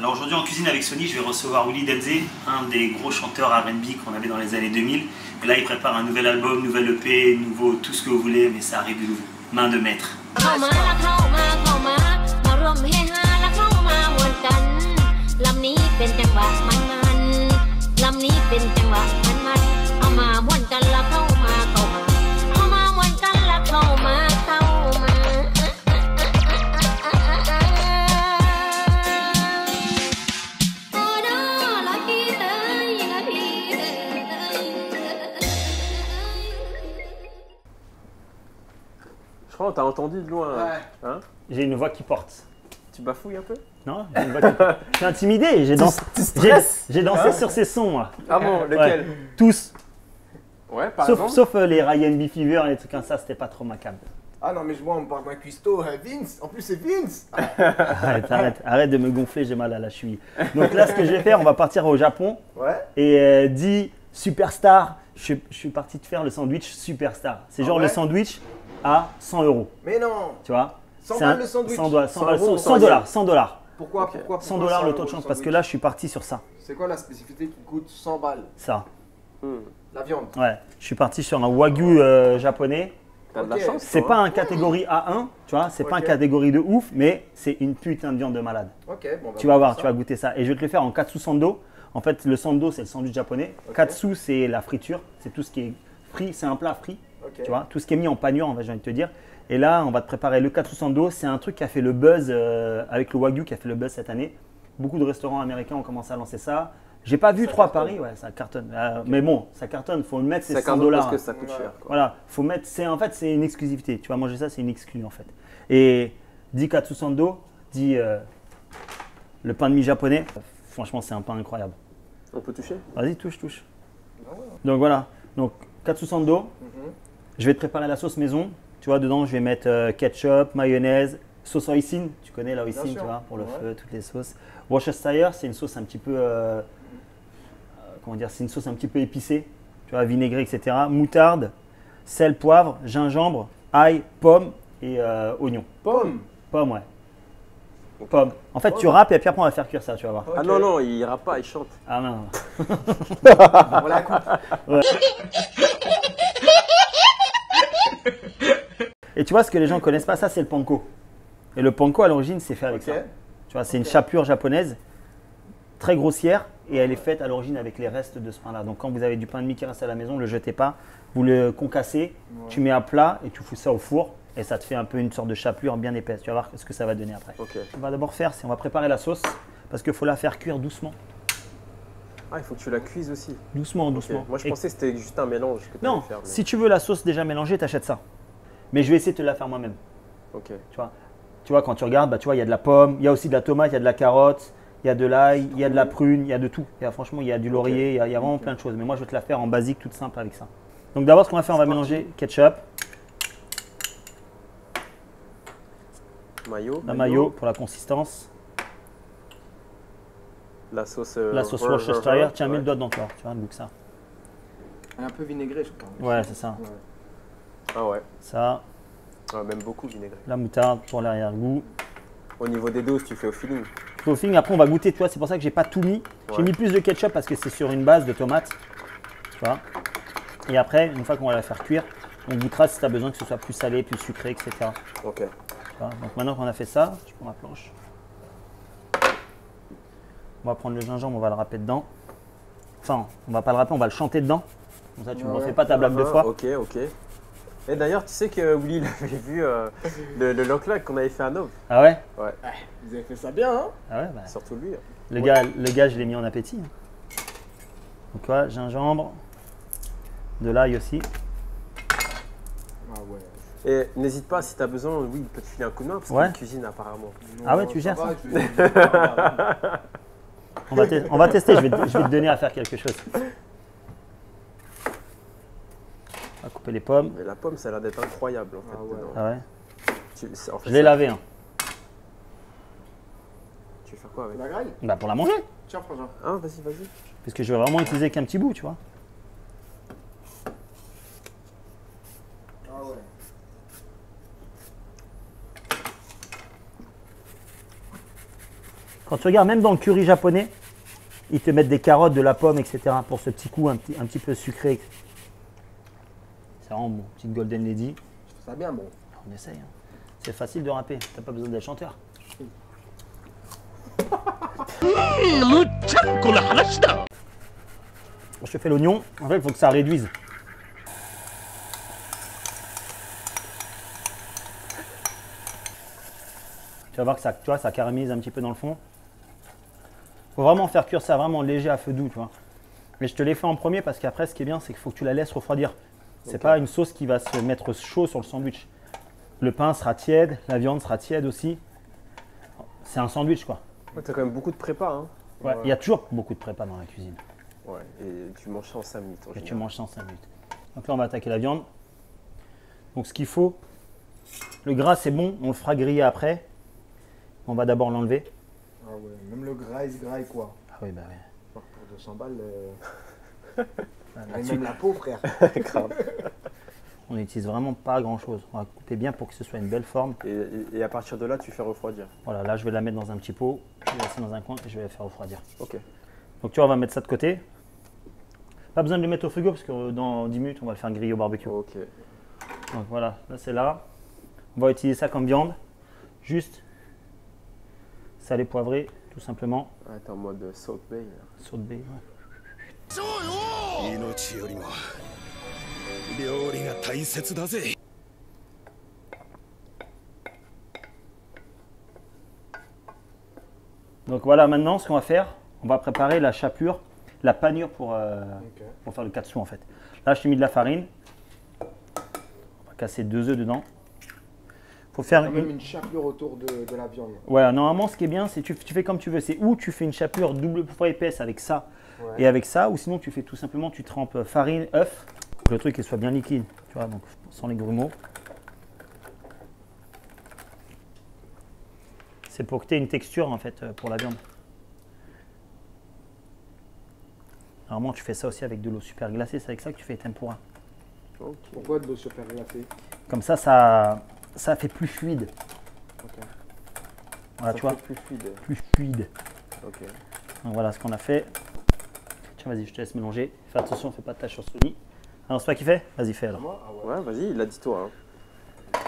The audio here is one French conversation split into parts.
Alors aujourd'hui en cuisine avec Sony, je vais recevoir Willy Denzé, un des gros chanteurs R&B qu'on avait dans les années 2000. Et là il prépare un nouvel album, nouvelle EP, nouveau tout ce que vous voulez, mais ça arrive de nouveau. Main de maître. Je crois qu'on t'a entendu de loin. Ouais. Hein? J'ai une voix qui porte. Tu bafouilles un peu? Non, j'ai une voix qui porte. Je suis intimidé, j'ai dansé, j'ai dansé sur ces sons moi. Ah bon, lequel? Ouais. Tous. Ouais, par exemple. Sauf les Ryan B. Fever et les trucs comme ça, c'était pas trop macabre. Ah non, mais je vois, on me parle d'un cuistot, Vince. En plus, c'est Vince. Arrête de me gonfler, j'ai mal à la cheville. Donc là, ce que je vais faire, on va partir au Japon. Ouais. Et dit Superstar, je suis parti te faire le sandwich Superstar. C'est genre ouais le sandwich à 100 €. Mais non. Tu vois? 100 C'est balles le sandwich. 100 100 dollars. 100 dollars. Pourquoi, Ok. pourquoi 100 dollars le taux de chance parce que là, je suis parti sur ça. C'est quoi la spécificité qui coûte 100 balles? Ça. La viande. Ouais. Je suis parti sur un wagyu japonais. T'as de la Ok. chance. C'est toi, pas hein. un catégorie A1, tu vois, c'est pas un Ok. catégorie de ouf, mais c'est une putain de viande de malade. Ok, bon. Tu vas voir, tu vas goûter ça. Et je vais te le faire en katsu sando. En fait, le sando, c'est le sandwich japonais. Ok. Katsu, c'est la friture. C'est tout ce qui est frit, c'est un plat frit. Ok. Tu vois, tout ce qui est mis en panure, j'ai envie de te dire. Et là, on va te préparer le katsu sando. C'est un truc qui a fait le buzz avec le wagyu, qui a fait le buzz cette année. Beaucoup de restaurants américains ont commencé à lancer ça. J'ai pas vu Ça 3 à cartonne. Paris, ouais, ça cartonne. Mais bon, ça cartonne, faut le mettre, c'est Ça 100 cartonne dollars. parce que ça coûte Ouais. cher. Quoi. Voilà, faut mettre, en fait, c'est une exclusivité. Tu vas manger ça, c'est une exclue en fait. Et dit katsu sando, dit le pain de mie japonais. Franchement, c'est un pain incroyable. On peut toucher? Vas-y, touche, touche. Ah ouais. Donc voilà, donc katsu sando. Mhm. Je vais te préparer la sauce maison. Tu vois, dedans, je vais mettre ketchup, mayonnaise, sauce hoisin. Tu connais la hoisin, Bien tu sûr. vois, pour le Ouais. feu, toutes les sauces. Worcestershire, c'est une sauce un petit peu, comment dire, c'est une sauce un petit peu épicée. Tu vois, vinaigrée, etc. Moutarde, sel, poivre, gingembre, ail, pomme et oignon. Pomme. Pomme, ouais. Pomme. En fait, tu râpes et puis après, on va faire cuire ça, tu vas voir. Ah Ok. non, non, il ira pas, il chante. Ah non. On la coupe. Et tu vois, ce que les gens ne connaissent pas, ça, c'est le panko. Et le panko, à l'origine, c'est fait avec Ok. ça. Tu vois, c'est une Ok. chapelure japonaise, très grossière, et elle est faite à l'origine avec les restes de ce pain-là. Donc, quand vous avez du pain de mie qui reste à la maison, ne le jetez pas. Vous le concassez, tu mets à plat et tu fous ça au four. Et ça te fait un peu une sorte de chapelure bien épaisse. Tu vas voir ce que ça va donner après. Ok. On va d'abord faire, c'est on va préparer la sauce parce qu'il faut la faire cuire doucement. Ah, il faut que tu la cuises aussi. Doucement, Ok. doucement. Moi, je Et- pensais que c'était juste un mélange que tu Non, allais faire. Mais... si tu veux la sauce déjà mélangée, t'achètes ça. Mais je vais essayer de te la faire moi-même. Ok. Tu vois, quand tu regardes, bah, tu vois, il y a de la pomme, il y a aussi de la tomate, il y a de la carotte, il y a de l'ail, il y a de la prune, il y a de tout. Franchement, il y a du laurier, il y a vraiment plein de choses. Mais moi, je vais te la faire en basique, toute simple avec ça. Donc d'abord, ce qu'on va faire, on va mélanger ketchup, Mayo. la mayo pour la consistance, La sauce. la sauce Worcestershire. Tiens, mets le doigt dedans, toi. Tu vois, le goût que ça. Elle est un peu vinaigrée, je crois. Ouais, c'est ça. Ouais. Ah ouais. Ça, Ah, même beaucoup vinaigré. la moutarde pour l'arrière-goût. Au niveau des doses, tu fais au feeling. Au feeling, après, on va goûter, tu vois, c'est pour ça que j'ai pas tout mis. J'ai Ouais. mis plus de ketchup parce que c'est sur une base de tomates. Tu vois. Et après, une fois qu'on va la faire cuire, on goûtera si tu as besoin que ce soit plus salé, plus sucré, etc. Ok. Tu vois. Donc maintenant qu'on a fait ça, je prends ma planche. On va prendre le gingembre, on va le râper dedans. Enfin, on va pas le râper, on va le chanter dedans. Comme ça, tu ne me Ouais. refais pas ta blague de fois. Ok, ok. Et d'ailleurs, tu sais que Willy, il avait vu le lock-lack qu'on avait fait à Nov. Ah ouais? Ouais, Vous avez fait ça bien, hein? Ah ouais, bah, surtout lui. le gars, je l'ai mis en appétit. Donc voilà, gingembre, de l'ail aussi. Ah ouais. Et n'hésite pas, si tu as besoin, oui, il peut te filer un coup de main parce Ouais. qu'il cuisine apparemment. Ah ouais, tu gères va, ça je vais- On va tester, je vais te donner à faire quelque chose. On va couper les pommes. Mais la pomme, ça a l'air d'être incroyable en fait. Ah ouais. dedans. Ah ouais. En fait, Je l'ai lavé. Hein. Tu veux faire quoi avec? La graille? Bah pour la manger. Tiens, frangin. Ah, vas-y, vas-y. Parce que je vais vraiment utiliser qu'un petit bout, tu vois. Ah ouais. Quand tu regardes, même dans le curry japonais, ils te mettent des carottes, de la pomme, etc. pour ce petit goût un petit peu sucré. C'est vraiment bon. Petite Golden Lady. Je trouve ça bien bon. On essaye. Hein. C'est facile de rapper. T'as pas besoin d'être chanteur. Je te fais l'oignon. En fait, il faut que ça réduise. Tu vas voir que ça, tu vois, ça caramérise un petit peu dans le fond. Il faut vraiment faire cuire ça vraiment léger à feu doux, tu vois. Mais je te l'ai fait en premier parce qu'après, ce qui est bien, c'est qu'il faut que tu la laisses refroidir. C'est pas une sauce qui va se mettre chaud sur le sandwich. Le pain sera tiède, la viande sera tiède aussi. C'est un sandwich, quoi. Ouais, t'as quand même beaucoup de prépa, hein. Ouais, il y a toujours beaucoup de prépa dans la cuisine. Ouais, et tu manges ça en 5 minutes. Et tu manges ça en 5 minutes. Donc là, on va attaquer la viande. Donc ce qu'il faut, le gras, c'est bon, on le fera griller après. On va d'abord l'enlever. Ah ouais, même le gras et quoi. Ah oui, bah oui. Pour 200 balles. Ah, Et là-dessus, même la peau, frère. Grave. on n'utilise vraiment pas grand-chose. On va couper bien pour que ce soit une belle forme. Et à partir de là, tu fais refroidir. Voilà, là, je vais la mettre dans un petit pot. Je vais la laisser dans un coin et je vais la faire refroidir. Ok. Donc tu vois, on va mettre ça de côté. Pas besoin de le mettre au frigo parce que dans 10 minutes, on va le faire griller au barbecue. Ok. Donc voilà, là c'est là. On va utiliser ça comme viande. Juste salé poivré, tout simplement. Ah, t'es en mode Salt Bay. Là. Saute baie, ouais. 命よりも料理が大切だぜ。 Donc voilà, maintenant ce qu'on va faire, on va préparer la chapelure, la panure pour faire le katsu en fait. Là je t'ai mis de la farine. On va casser 2 œufs dedans. Faut faire Quand même une chapelure autour de la viande. Ouais, normalement ce qui est bien, c'est que tu fais comme tu veux. C'est ou tu fais une chapelure double fois épaisse avec ça Ouais. et avec ça, ou sinon tu fais tout simplement, tu trempes farine, œuf, pour que le truc il soit bien liquide, tu vois, donc sans les grumeaux. C'est pour que tu aies une texture en fait pour la viande. Normalement tu fais ça aussi avec de l'eau super glacée, c'est avec ça que tu fais les tempura. Ok. Pourquoi de l'eau super glacée? Comme ça fait plus fluide. Ok. Voilà, Ça tu vois, fait plus fluide. plus fluide. Ok. Donc voilà ce qu'on a fait. Tiens, vas-y, je te laisse mélanger. Fais attention, fais pas de tache sur Sony. Alors, c'est toi qui fais? Vas-y, fais alors. Moi? Ah ouais. Ouais, vas-y, il a dit toi. Hein.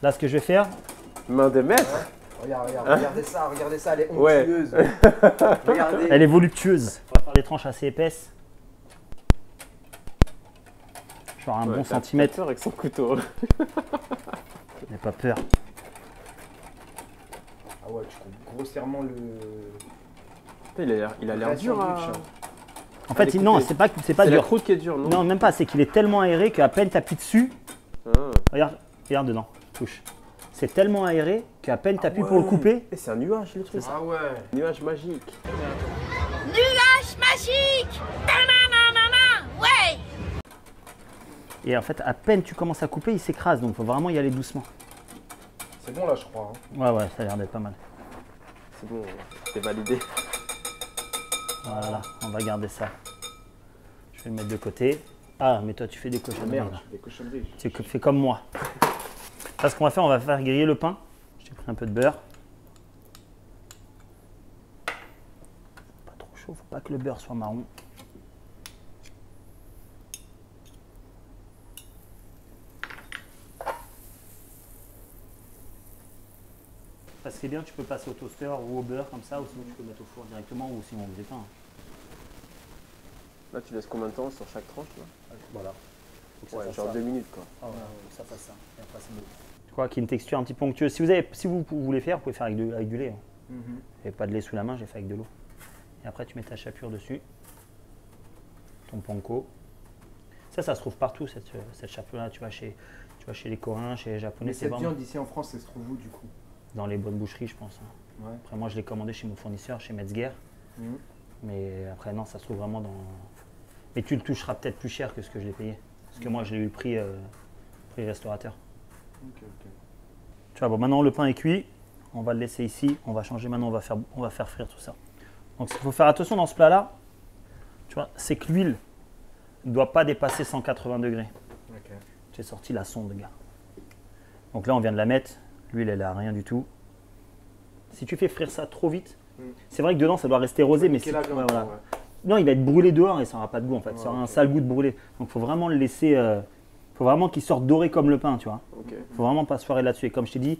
Là, ce que je vais faire, Main de maître. Regardez ça, elle est Ouais. onctueuse. Regardez. elle est voluptueuse. On va faire des tranches assez épaisses. Genre un Ouais, bon t'as centimètre. peur avec son couteau. N'aie pas peur. Ah ouais, tu coupes grossièrement le. Il a l'air dur à... sandwich, hein. En fait, découper. non, c'est pas C'est la dur. croûte qui est dure, non? Non, même pas. C'est qu'il est tellement aéré qu'à peine tu appuies dessus. Ah. Regarde dedans. Touche. C'est tellement aéré qu'à peine tu appuies pour le couper. Et c'est un nuage, le truc. Ah ouais. Nuage magique. Nuage magique. Ta-na-na-na-na. Ouais. Et en fait, à peine tu commences à couper, il s'écrase. Donc, il faut vraiment y aller doucement. C'est bon là, je crois. Hein. Ouais, ça a l'air d'être pas mal. C'est bon, c'est validé. Voilà, on va garder ça. Je vais le mettre de côté. Ah, mais toi, tu fais des cochonneries. Merde, là. je fais des cochonneries. Tu fais comme moi. Là, ce qu'on va faire, on va faire griller le pain. J'ai pris un peu de beurre. Pas trop chaud, faut pas que le beurre soit marron. Ça serait bien, tu peux passer au toaster ou au beurre comme ça, ou sinon tu peux mettre au four directement, ou sinon on faisait pas. Là, tu laisses combien de temps sur chaque tranche là? Voilà. Faut que ça Ouais, fasse genre ça. 2 minutes quoi. Ah ouais, ça passe ça. Et après, c'est bon. Tu vois qu'il y a une texture un petit peu onctueuse. Si vous voulez faire, vous pouvez faire avec du lait. Hein. Mhm. J'avais pas de lait sous la main, j'ai fait avec de l'eau. Et après, tu mets ta chapelure dessus. Ton panko. Ça se trouve partout, cette chapelure-là. Tu vas chez les Coréens, chez les Japonais. Mais C'est cette vraiment viande ici en France, elle se trouve où du coup? dans les bonnes boucheries, je pense. Hein. Ouais. Après, moi, je l'ai commandé chez mon fournisseur, chez Metzger. Mhm. Mais après, non, ça se trouve vraiment dans... Mais tu le toucheras peut-être plus cher que ce que je l'ai payé. Parce que moi, j'ai eu le prix restaurateur. Ok. Tu vois, bon, maintenant le pain est cuit, on va le laisser ici, on va changer maintenant, on va faire frire tout ça. Donc, ce qu'il faut faire attention dans ce plat-là, tu vois, c'est que l'huile ne doit pas dépasser 180 degrés. Ok. J'ai sorti la sonde, gars. Donc là, on vient de la mettre, l'huile, elle a rien du tout. Si tu fais frire ça trop vite, C'est vrai que dedans, ça doit rester rosé, mais Niquer la viande, ouais, voilà. ouais. Non, il va être brûlé dehors et ça n'aura pas de goût en fait. Ouais, Ça aura un ok. sale goût de brûlé. Donc, il faut vraiment le laisser. Faut vraiment qu'il sorte doré comme le pain, tu vois. Ok. Faut vraiment pas se foirer là-dessus. Et comme je t'ai dit,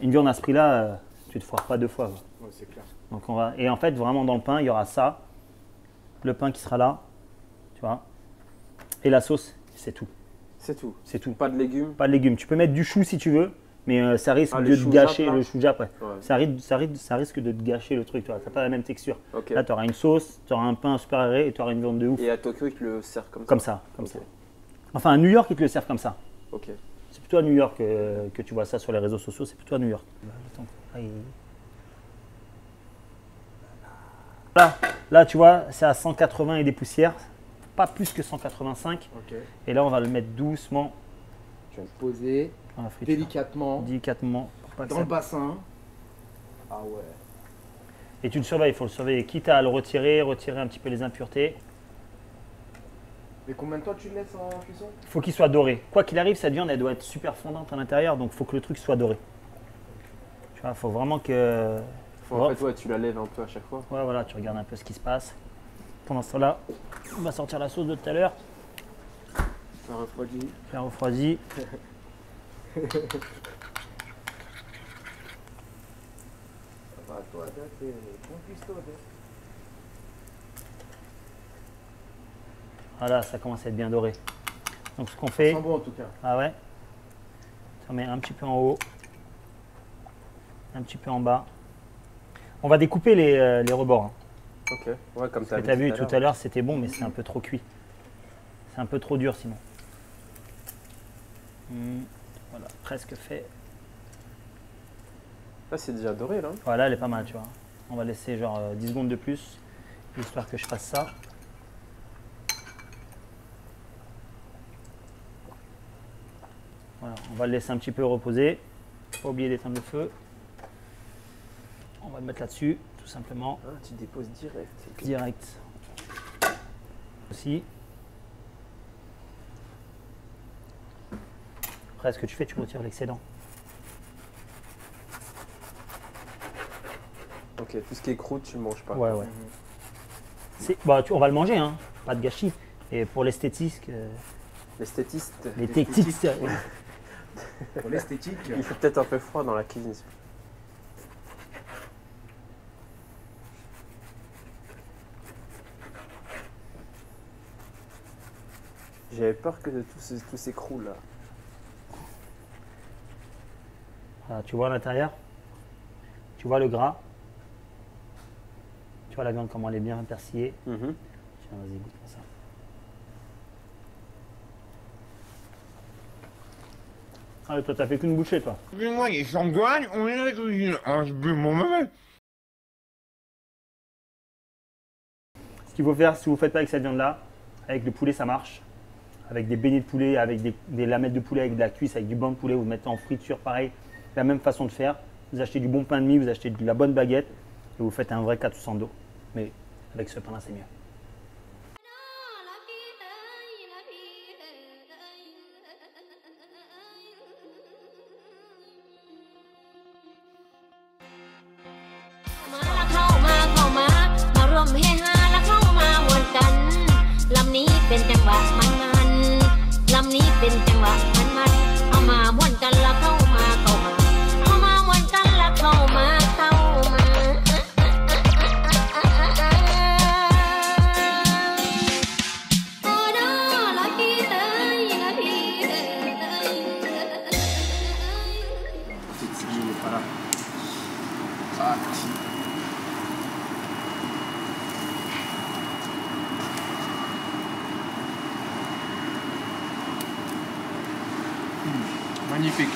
une viande à ce prix-là, tu te foires pas 2 fois. Quoi. Ouais, c'est clair. Donc on va. Et en fait, vraiment dans le pain, il y aura ça, le pain qui sera là, tu vois. Et la sauce, c'est tout. C'est tout. C'est tout. Pas de légumes. Pas de légumes. Tu peux mettre du chou si tu veux, mais ça risque Ah, de les te choux gâcher jappes, là. le chou japp. Ouais. Ouais. Ça risque de te gâcher le truc, tu vois. T'as pas la même texture. Ok. Là, tu auras une sauce, tu auras un pain super aéré et tu auras une viande de ouf. Et à Tokyo, ils te le servent comme ça. Comme ça, comme Ok. ça. Enfin, à New York, ils te le servent comme ça. Ok. C'est plutôt à New York que tu vois ça sur les réseaux sociaux, c'est plutôt à New York. Là, tu vois, c'est à 180 et des poussières, pas plus que 185. Ok. Et là, on va le mettre doucement Tu vas le poser dans la friture. délicatement pour pas que dans ça- le bassin. Ah ouais. Et tu le surveilles, il faut le surveiller, quitte à le retirer un petit peu les impuretés. Mais combien de temps tu le laisses en cuisson? Il faut qu'il soit doré. Quoi qu'il arrive, cette viande, elle doit être super fondante à l'intérieur, donc il faut que le truc soit doré. Tu vois, il faut vraiment que... En fait, ouais, tu la lèves un peu à chaque fois. Ouais, voilà, tu regardes un peu ce qui se passe. Pendant ce temps-là, on va sortir la sauce de tout à l'heure, Ça refroidit. faire refroidi. Ça va, toi, t'es bon cuistot. Voilà, ça commence à être bien doré. Donc ce qu'on fait, Ça sent bon en tout cas. ah ouais, ça met un petit peu en haut, un petit peu en bas. On va découper les rebords. Hein. Ok. Ouais, comme Ce que tu as vu tout à l'heure, c'était bon, mais c'est un peu trop cuit. C'est un peu trop dur sinon. Voilà, presque fait. Là, c'est déjà doré, là. Voilà, elle est pas mal, tu vois. On va laisser genre 10 secondes de plus, histoire que je fasse ça. Voilà, on va le laisser un petit peu reposer. Pas oublier d'éteindre le feu. On va le mettre là-dessus, tout simplement. Ah, tu déposes direct. Ok. Direct. Aussi. Après, ce que tu fais, tu retires l'excédent. Ok, tout ce qui est croûte, tu le manges pas. Ouais, ouais. Bah, on va le manger, hein. Pas de gâchis. Et pour l'esthétique, L'esthétiste. l'esthétique, Pour l'esthétique. Il fait peut-être un peu froid dans la cuisine. J'avais peur que tout s'écroule là. voilà, tu vois à l'intérieur, tu vois le gras, tu vois la viande comment elle est bien persillée. Tiens, vas-y, goûte ça. Ah, toi, t'as fait qu'une bouchée, toi. Moi, il s'enguigne, on est dans la cuisine. Ah, je bu mon mauvais. Ce qu'il faut faire, si vous ne faites pas avec cette viande-là, avec le poulet, ça marche. Avec des beignets de poulet, avec des lamelles de poulet, avec de la cuisse, avec du blanc de poulet, vous le mettez en friture, pareil. La même façon de faire. Vous achetez du bon pain de mie, vous achetez de la bonne baguette et vous faites un vrai 400 d'eau. Mais avec ce pain-là, c'est mieux. Magnifique.